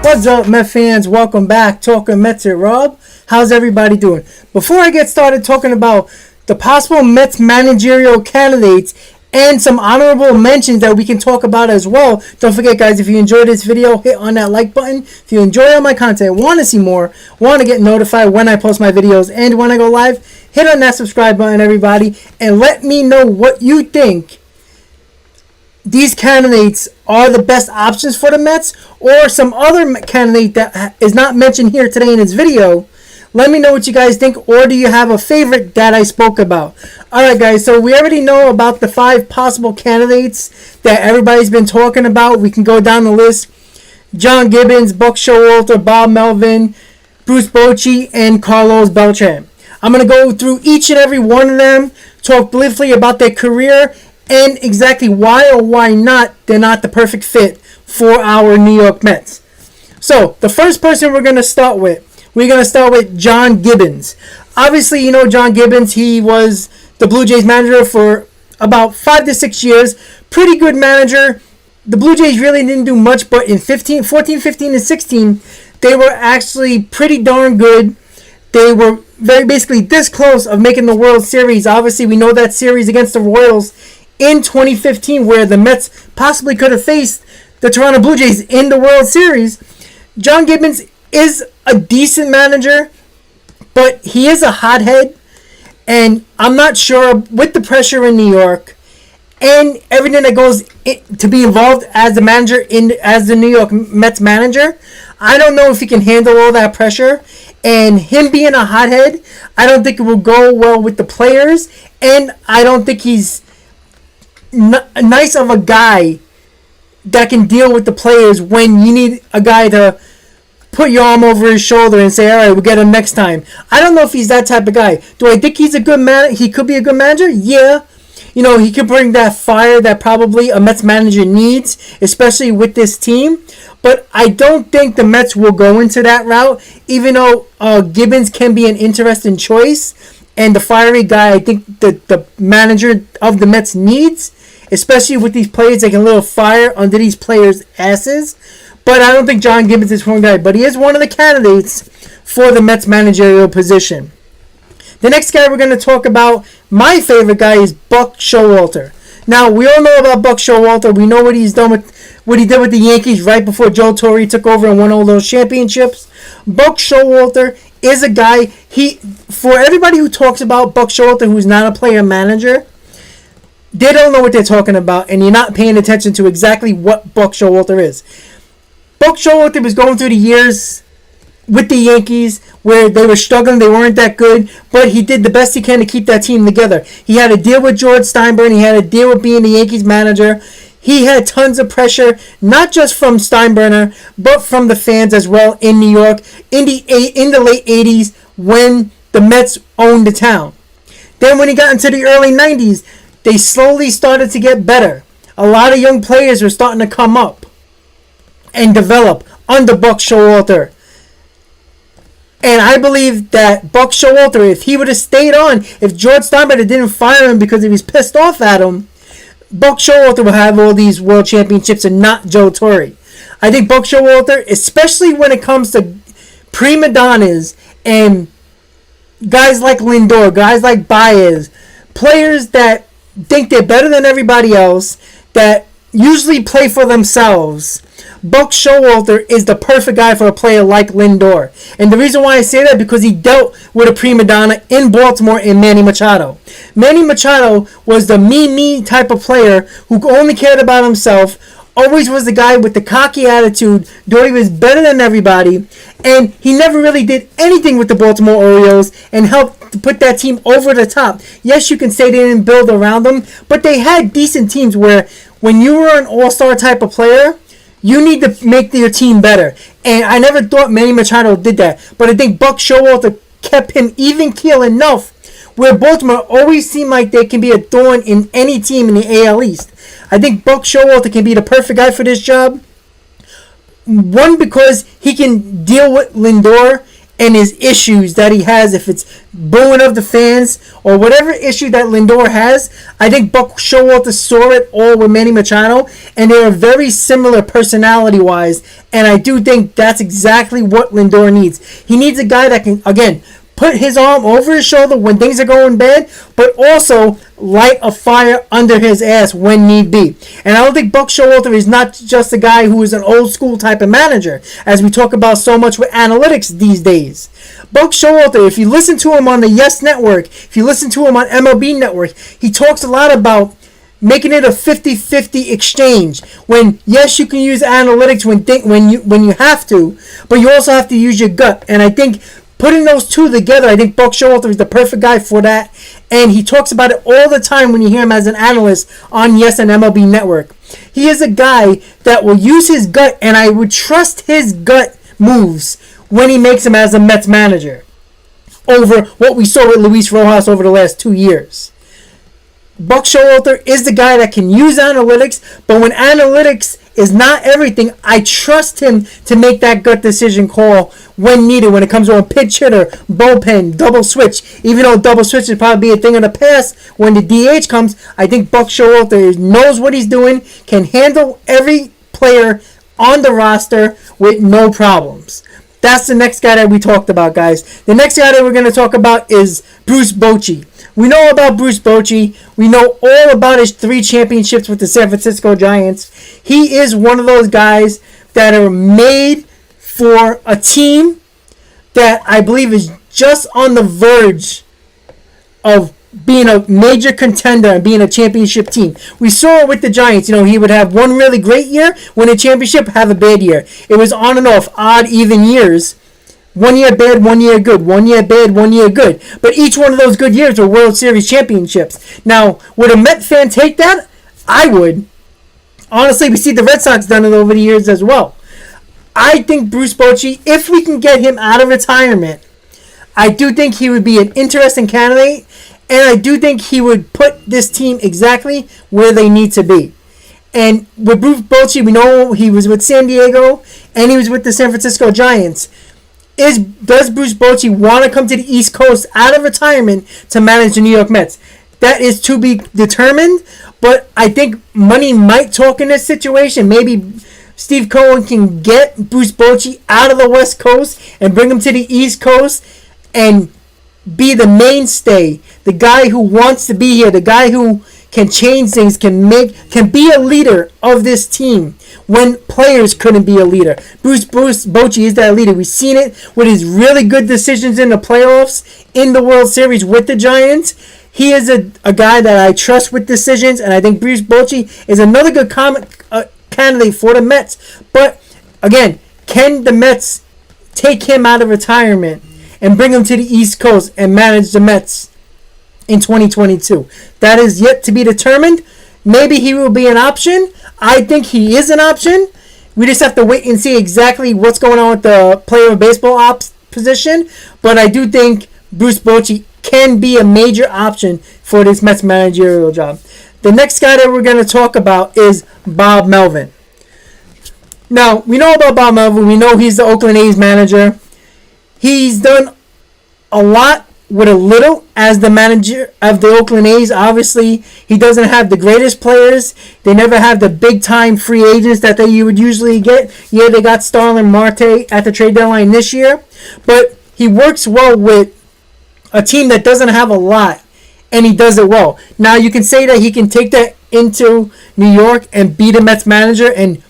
What's up, Met fans? Welcome back. Talking Mets here, Rob. How's everybody doing? Before I get started talking about the possible Mets managerial candidates and some honorable mentions that we can talk about as well, don't forget, guys, if you enjoyed this video, hit on that like button. If you enjoy all my content, want to see more, want to get notified when I post my videos and when I go live, hit on that subscribe button, everybody, and let me know what you think these candidates are the best options for the Mets, or some other candidate that is not mentioned here today in this video. Let me know what you guys think, or do you have a favorite that I spoke about? Alright, guys, so we already know about the 5 possible candidates that everybody's been talking about. We can go down the list. John Gibbons, Showalter, Bob Melvin, Bruce Bochy, and Carlos Beltran. I'm going to go through each and every one of them, talk briefly about their career, and exactly why or why not they're not the perfect fit for our New York Mets. So, the first person we're going to start with John Gibbons. Obviously, you know John Gibbons. He was the Blue Jays manager for about 5 to 6 years. Pretty good manager. The Blue Jays really didn't do much, but in 14, 15, and 16, they were actually pretty darn good. They were basically this close of making the World Series. Obviously, we know that series against the Royals in 2015, where the Mets possibly could have faced the Toronto Blue Jays in the World Series. John Gibbons is a decent manager, but he is a hothead, and I'm not sure with the pressure in New York and everything that goes to be involved as the manager as the New York Mets manager. I don't know if he can handle all that pressure, and him being a hothead, I don't think it will go well with the players, and I don't think he's nice of a guy that can deal with the players when you need a guy to put your arm over his shoulder and say, all right, we'll get him next time. I don't know if he's that type of guy. Do I think he's a good man? He could be a good manager? Yeah. You know, he could bring that fire that probably a Mets manager needs, especially with this team. But I don't think the Mets will go into that route, even though Gibbons can be an interesting choice. And the fiery guy, I think the manager of the Mets needs, especially with these players that can little fire under these players' asses. But I don't think John Gibbons is one guy. But he is one of the candidates for the Mets managerial position. The next guy we're going to talk about, my favorite guy, is Showalter. Now, we all know about Showalter. We know what he's done with what he did with the Yankees right before Joe Torre took over and won all those championships. Showalter is a guy, for everybody who talks about Showalter who's not a player manager, they don't know what they're talking about, and you're not paying attention to exactly what Showalter is. Showalter was going through the years with the Yankees where they were struggling, they weren't that good, but he did the best he can to keep that team together. He had to deal with George Steinbrenner, he had to deal with being the Yankees manager. He had tons of pressure, not just from Steinbrenner, but from the fans as well in New York in the late 80s when the Mets owned the town. Then when he got into the early 90s, they slowly started to get better. A lot of young players were starting to come up and develop under Showalter. And I believe that Showalter, if he would have stayed on, if George Steinbrenner didn't fire him because he was pissed off at him, Showalter will have all these world championships and not Joe Torre. I think Showalter, especially when it comes to prima donnas and guys like Lindor, guys like Baez, players that think they're better than everybody else, that usually play for themselves, Showalter is the perfect guy for a player like Lindor. And the reason why I say that, because he dealt with a prima donna in Baltimore in Manny Machado. Manny Machado was the me type of player who only cared about himself, always was the guy with the cocky attitude, thought he was better than everybody, and he never really did anything with the Baltimore Orioles and helped to put that team over the top. Yes, you can say they didn't build around them, but they had decent teams where when you were an all-star type of player, you need to make your team better. And I never thought Manny Machado did that. But I think Showalter kept him even keel enough where Baltimore always seemed like they can be a thorn in any team in the AL East. I think Showalter can be the perfect guy for this job. One, because he can deal with Lindor and his issues that he has, if it's booing of the fans or whatever issue that Lindor has. I think Buck Showalter saw it all with Manny Machado, and they are very similar personality-wise, and I do think that's exactly what Lindor needs. He needs a guy that can, again, put his arm over his shoulder when things are going bad, but also light a fire under his ass when need be. And I don't think Buck Showalter is not just a guy who is an old school type of manager, as we talk about so much with analytics these days. Buck Showalter, if you listen to him on the Yes Network, if you listen to him on MLB Network, he talks a lot about making it a 50-50 exchange. When, yes, you can use analytics when you have to, but you also have to use your gut. And I think putting those two together, I think Buck Showalter is the perfect guy for that. And he talks about it all the time when you hear him as an analyst on Yes and MLB Network. He is a guy that will use his gut, and I would trust his gut moves when he makes him as a Mets manager over what we saw with Luis Rojas over the last 2 years. Buck Showalter is the guy that can use analytics, but when analytics is not everything, I trust him to make that gut decision call when needed, when it comes to a pitch hitter, bullpen, double switch. Even though double switch would probably be a thing of the past, when the DH comes, I think Buck Showalter knows what he's doing, can handle every player on the roster with no problems. That's the next guy that we talked about, guys. The next guy that we're going to talk about is Bruce Bochy. We know about Bruce Bochy. We know all about his 3 championships with the San Francisco Giants. He is one of those guys that are made for a team that I believe is just on the verge of being a major contender and being a championship team. We saw it with the Giants. He would have one really great year, win a championship, have a bad year. It was on and off, odd, even years. 1 year bad, 1 year good. 1 year bad, 1 year good. But each one of those good years were World Series championships. Now, would a Met fan take that? I would. Honestly, we see the Red Sox done it over the years as well. I think Bruce Bochy, if we can get him out of retirement, I do think he would be an interesting candidate, and I do think he would put this team exactly where they need to be. And with Bruce Bochy, we know he was with San Diego, and he was with the San Francisco Giants. Does Bruce Bochy want to come to the East Coast out of retirement to manage the New York Mets? That is to be determined, but I think money might talk in this situation. Maybe Steve Cohen can get Bruce Bochy out of the West Coast and bring him to the East Coast and be the mainstay, the guy who wants to be here, the guy who can change things, can be a leader of this team when players couldn't be a leader. Bruce Bochy is that leader. We've seen it with his really good decisions in the playoffs, in the World Series with the Giants. He is a guy that I trust with decisions, and I think Bruce Bochy is another good candidate for the Mets. But, again, can the Mets take him out of retirement and bring him to the East Coast and manage the Mets in 2022? That is yet to be determined. Maybe he will be an option. I think he is an option. We just have to wait and see exactly what's going on with the player of baseball ops position. But I do think Bruce Bochy can be a major option for this Mets managerial job. The next guy that we're going to talk about is Bob Melvin. Now, we know about Bob Melvin. We know he's the Oakland A's manager. He's done a lot with a little as the manager of the Oakland A's. Obviously, he doesn't have the greatest players. They never have the big-time free agents that you would usually get. Yeah, they got Starlin Marte at the trade deadline this year. But he works well with a team that doesn't have a lot, and he does it well. Now, you can say that he can take that into New York and be the Mets manager and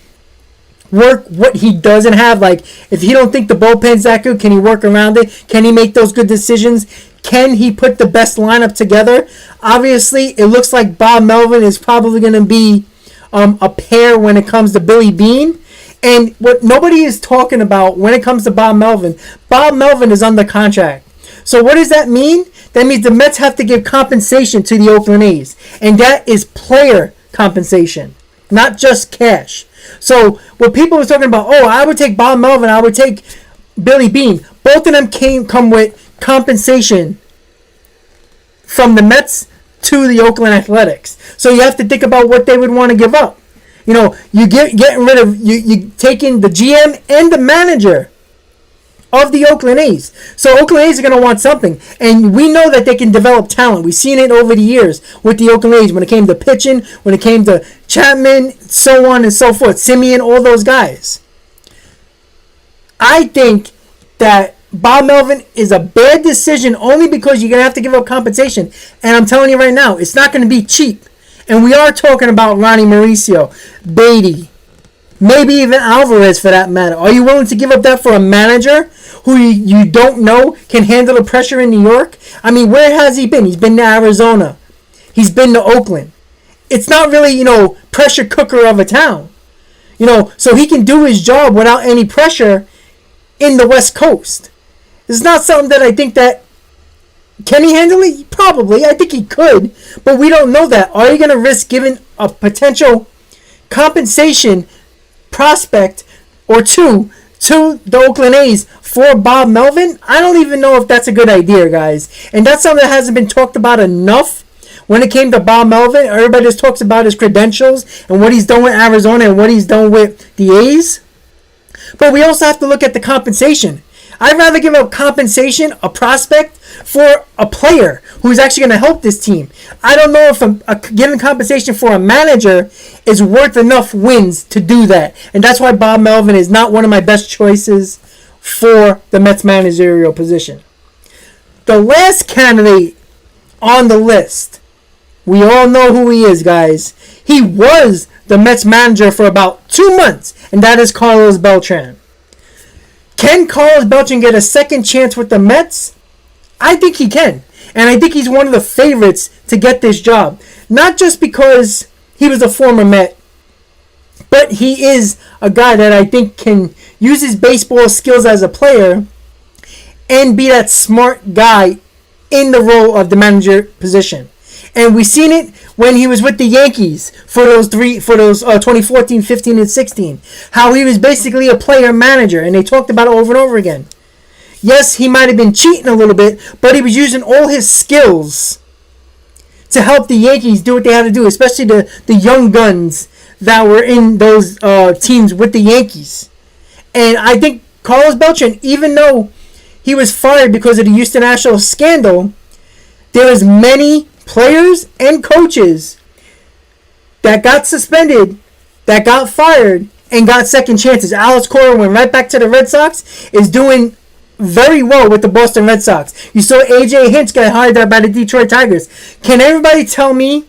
work what he doesn't have. Like, if he don't think the bullpen's that good, can he work around it? Can he make those good decisions? Can he put the best lineup together? Obviously, it looks like Bob Melvin is probably going to be a pair when it comes to Billy Beane. And what nobody is talking about when it comes to Bob Melvin is under contract. So what does that mean? That means the Mets have to give compensation to the Oakland A's. And that is player compensation, not just cash. So what people were talking about, I would take Bob Melvin, I would take Billy Beane. Both of them come with compensation from the Mets to the Oakland Athletics. So you have to think about what they would want to give up. You taking the GM and the manager of the Oakland A's. So Oakland A's are going to want something. And we know that they can develop talent. We've seen it over the years with the Oakland A's when it came to pitching, when it came to Chapman, so on and so forth. Simeon, all those guys. I think that Bob Melvin is a bad decision only because you're going to have to give up compensation. And I'm telling you right now, it's not going to be cheap. And we are talking about Ronnie Mauricio, Beatty, maybe even Alvarez for that matter. Are you willing to give up that for a manager who you don't know can handle the pressure in New York? I mean, where has he been? He's been to Arizona. He's been to Oakland. It's not really, pressure cooker of a town. So he can do his job without any pressure in the West Coast. It's not something that I think that... Can he handle it? Probably. I think he could. But we don't know that. Are you going to risk giving a potential compensation prospect or two to the Oakland A's for Bob Melvin? I don't even know if that's a good idea, guys. And that's something that hasn't been talked about enough when it came to Bob Melvin. Everybody just talks about his credentials and what he's done with Arizona and what he's done with the A's. But we also have to look at the compensation. I'd rather give up compensation, a prospect, for a player who's actually going to help this team. I don't know if giving compensation for a manager is worth enough wins to do that. And that's why Bob Melvin is not one of my best choices for the Mets managerial position. The last candidate on the list, we all know who he is, guys. He was the Mets manager for about 2 months, and that is Carlos Beltran. Can Carlos Beltran get a second chance with the Mets? I think he can. And I think he's one of the favorites to get this job. Not just because he was a former Met, but he is a guy that I think can use his baseball skills as a player and be that smart guy in the role of the manager position. And we've seen it when he was with the Yankees for those 2014, 15, and 16. How he was basically a player manager, and they talked about it over and over again. Yes, he might have been cheating a little bit, but he was using all his skills to help the Yankees do what they had to do, especially the young guns that were in those teams with the Yankees. And I think Carlos Beltran, even though he was fired because of the Houston Astros scandal, there was many players and coaches that got suspended, that got fired, and got second chances. Alex Cora went right back to the Red Sox, is doing very well with the Boston Red Sox. You saw A.J. Hinch get hired there by the Detroit Tigers. Can everybody tell me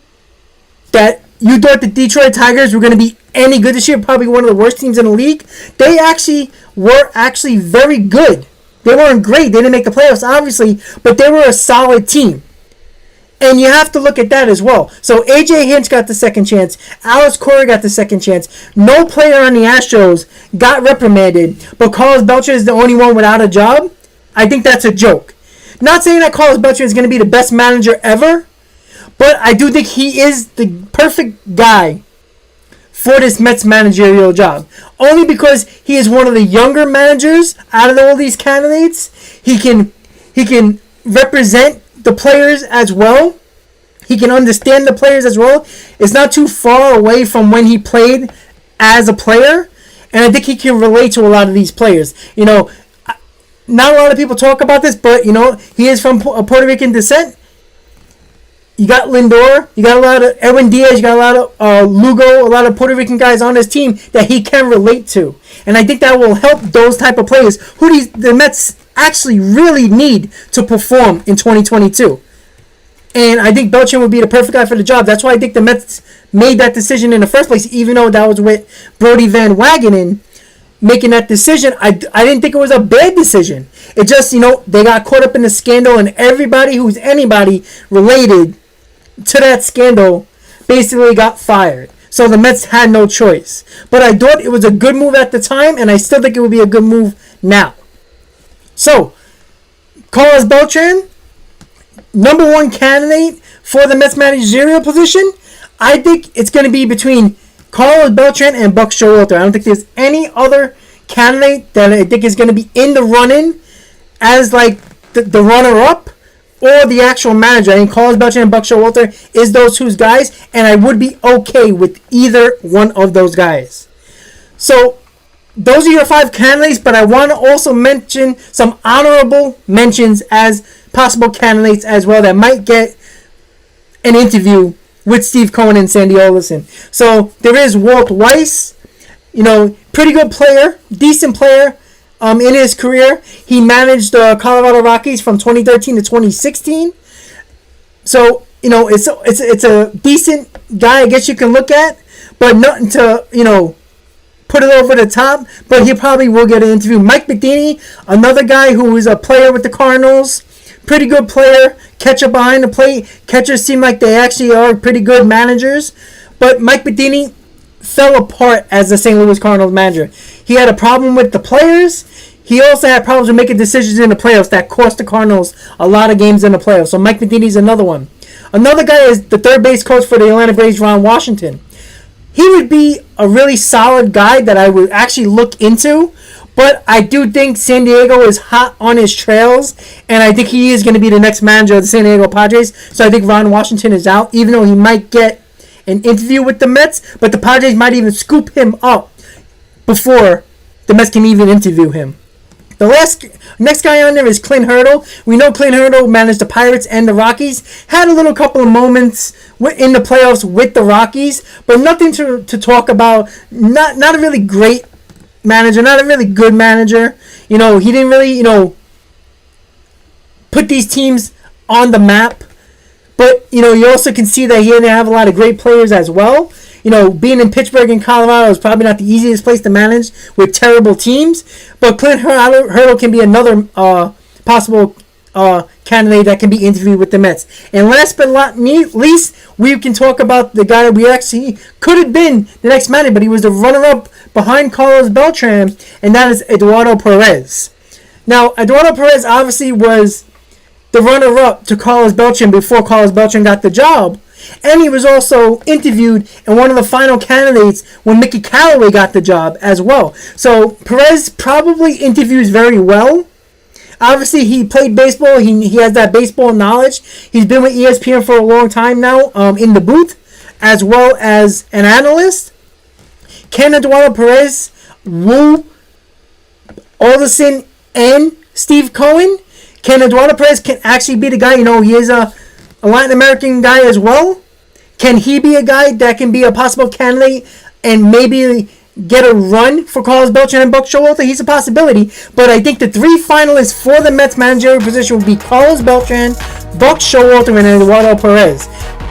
that you thought the Detroit Tigers were going to be any good this year? Probably one of the worst teams in the league. They were very good. They weren't great. They didn't make the playoffs, obviously, but they were a solid team. And you have to look at that as well. So A.J. Hinch got the second chance. Alex Cora got the second chance. No player on the Astros got reprimanded, but Carlos Beltran is the only one without a job. I think that's a joke. Not saying that Carlos Beltran is going to be the best manager ever, but I do think he is the perfect guy for this Mets managerial job. Only because he is one of the younger managers out of all these candidates. He can represent the players as well. He can understand the players as well. It's not too far away from when he played as a player. And I think he can relate to a lot of these players. Not a lot of people talk about this, but, he is from Puerto Rican descent. You got Lindor. You got a lot of Edwin Diaz. You got a lot of Lugo. A lot of Puerto Rican guys on his team that he can relate to. And I think that will help those type of players who the Mets actually really need to perform in 2022. And I think Beltran would be the perfect guy for the job. That's why I think the Mets made that decision in the first place, even though that was with Brody Van Wagenen making that decision. I didn't think it was a bad decision. It just, they got caught up in the scandal, and everybody who's anybody related to that scandal basically got fired. So the Mets had no choice. But I thought it was a good move at the time, and I still think it would be a good move now. So, Carlos Beltran, number one candidate for the Mets managerial position. I think it's going to be between Carlos Beltran and Buck Showalter. I don't think there's any other candidate that I think is going to be in the running as like the runner-up or the actual manager. I think Carlos Beltran and Buck Showalter is those two guys, and I would be okay with either one of those guys. So, those are your 5 candidates, but I want to also mention some honorable mentions as possible candidates as well that might get an interview with Steve Cohen and Sandy Olson. So there is Walt Weiss, pretty good player, decent player in his career. He managed the Colorado Rockies from 2013 to 2016. So, it's a decent guy I guess you can look at, but nothing to, put it over the top, but he probably will get an interview. Mike Matheny, another guy who is a player with the Cardinals, pretty good player, catcher behind the plate. Catchers seem like they actually are pretty good managers, but Mike Matheny fell apart as the St. Louis Cardinals manager. He had a problem with the players. He also had problems with making decisions in the playoffs that cost the Cardinals a lot of games in the playoffs. So Mike Matheny's another one. Another guy is the third base coach for the Atlanta Braves, Ron Washington. He would be a really solid guy that I would actually look into, but I do think San Diego is hot on his trails, and I think he is going to be the next manager of the San Diego Padres. So I think Ron Washington is out, even though he might get an interview with the Mets, but the Padres might even scoop him up before the Mets can even interview him. The next guy on there is Clint Hurdle. We know Clint Hurdle managed the Pirates and the Rockies. Had a little couple of moments in the playoffs with the Rockies, but nothing to talk about. Not a really great manager, not a really good manager. He didn't really, put these teams on the map. But, you also can see that he didn't have a lot of great players as well. Being in Pittsburgh and Colorado is probably not the easiest place to manage with terrible teams. But Clint Hurdle can be another possible candidate that can be interviewed with the Mets. And last but not least, we can talk about the guy that we actually could have been the next manager, but he was the runner-up behind Carlos Beltran, and that is Eduardo Perez. Now, Eduardo Perez obviously was the runner-up to Carlos Beltran before Carlos Beltran got the job. And he was also interviewed and one of the final candidates when Mickey Callaway got the job as well. So Perez probably interviews very well. Obviously, he played baseball. He has that baseball knowledge. He's been with ESPN for a long time now in the booth as well as an analyst. Can Eduardo Perez woo Alderson and Steve Cohen? Can Eduardo Perez actually be the guy? He is a Latin American guy as well. Can he be a guy that can be a possible candidate and maybe get a run for Carlos Beltran and Buck Showalter? He's a possibility. But I think the 3 finalists for the Mets managerial position will be Carlos Beltran, Buck Showalter, and Eduardo Perez.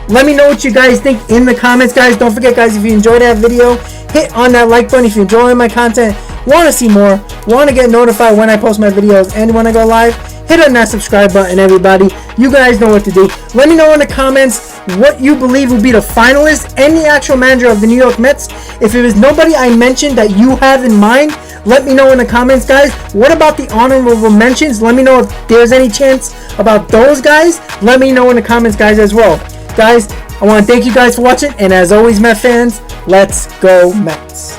Let me know what you guys think in the comments, guys. Don't forget, guys, if you enjoyed that video, hit on that like button. If you're enjoying my content, want to see more, want to get notified when I post my videos and when I go live, hit on that subscribe button, everybody. You guys know what to do. Let me know in the comments what you believe will be the finalist and the actual manager of the New York Mets. If it was nobody I mentioned that you have in mind, let me know in the comments, guys. What about the honorable mentions? Let me know if there's any chance about those guys. Let me know in the comments, guys, as well. Guys, I want to thank you guys for watching, and as always, Met fans, let's go Mets.